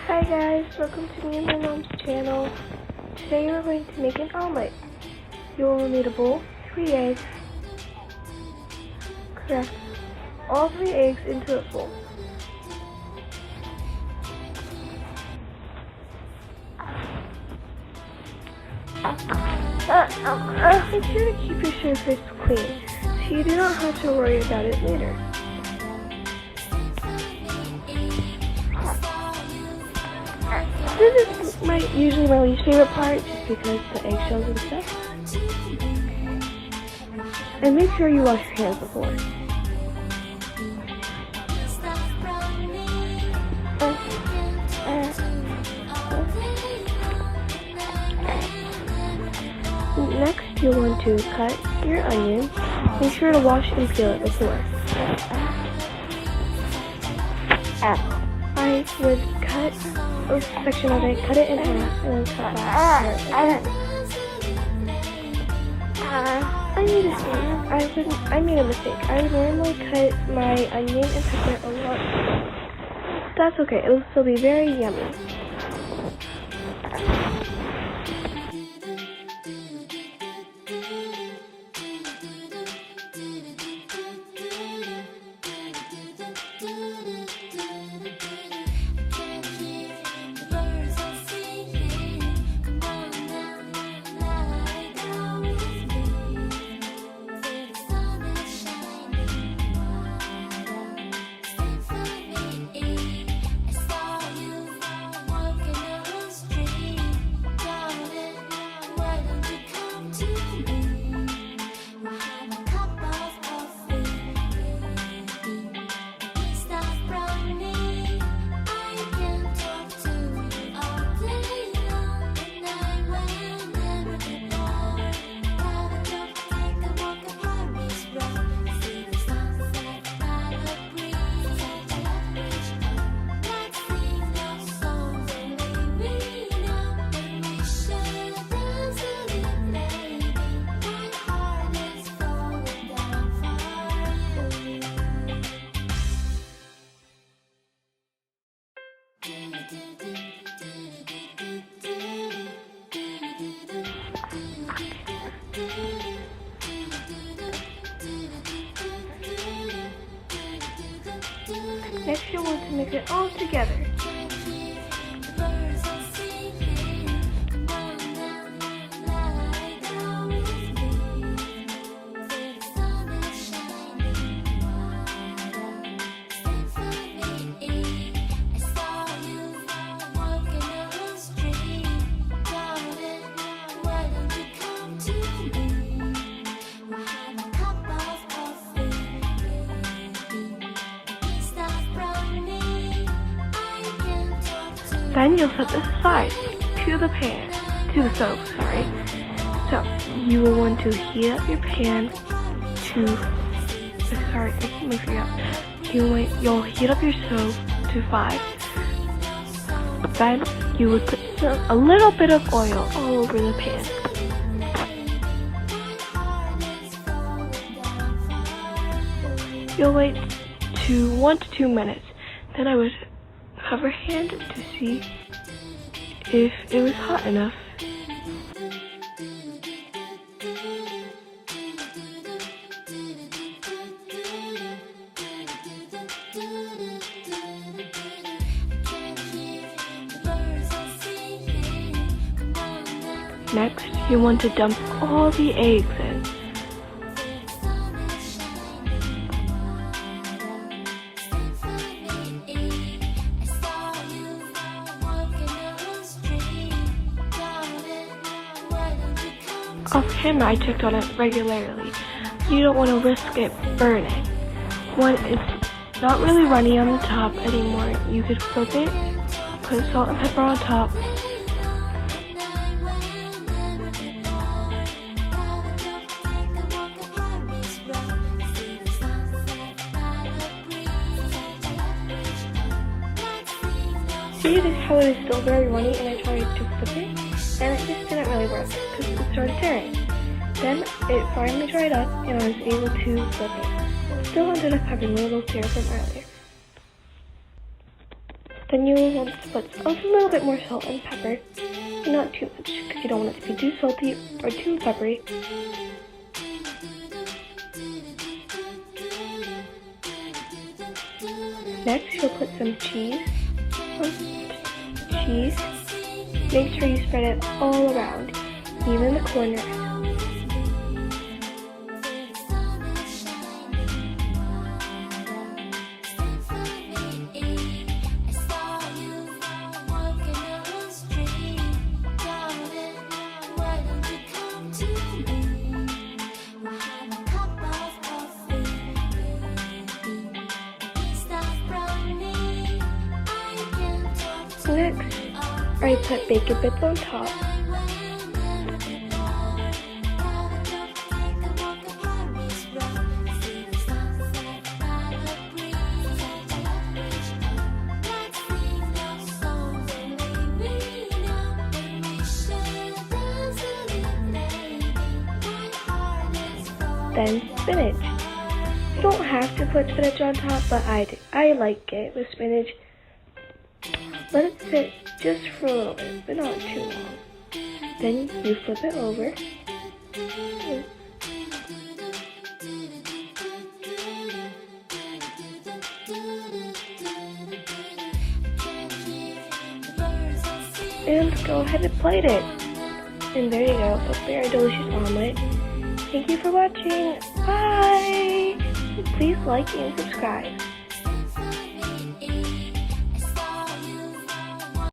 Hi guys, welcome to me and my mom's channel. Today we're going to make an omelet. You will need a bowl, 3 eggs. Crack all 3 eggs into a bowl. Make sure to keep your surface clean so you do not have to worry about it later. This is usually my least favorite part just because the eggshells and stuff. And make sure you wash your hands before. Next, you'll want to cut your onion. Make sure to wash and peel it before. I would cut a section of it, cut it in half, and then cut that. I made a mistake. I would normally cut my onion and pepper a lot. That's okay. It will still be very yummy. Next, you'll want to mix it all together. Then you'll set this aside to the stove, sorry. So, you will want to heat up your pan You'll heat up your stove to 5. Then, you would put a little bit of oil all over the pan. You'll wait 1 to 2 minutes. Then I would hover hand to see if it was hot enough. Next, you want to dump all the eggs in. Off camera, I checked on it regularly. You don't want to risk it burning. When it's not really runny on the top anymore, you could flip it, put salt and pepper on top. See how it is still very runny, and I tried to flip it, and it just didn't really work because it started tearing. Then it finally dried up, and I was able to flip it. Still ended up having a little tear from earlier. Then you will want to put a little bit more salt and pepper, but not too much because you don't want it to be too salty or too peppery. Next, you'll put some cheese. Make sure you spread it all around, even the corners. Next, I put bacon bits on top. Then spinach. You don't have to put spinach on top, but I do. I like it with spinach. Let it sit just for a little bit, but not too long. Then you flip it over. And go ahead and plate it. And there you go, a very delicious omelet. Thank you for watching. Bye! Please like and subscribe.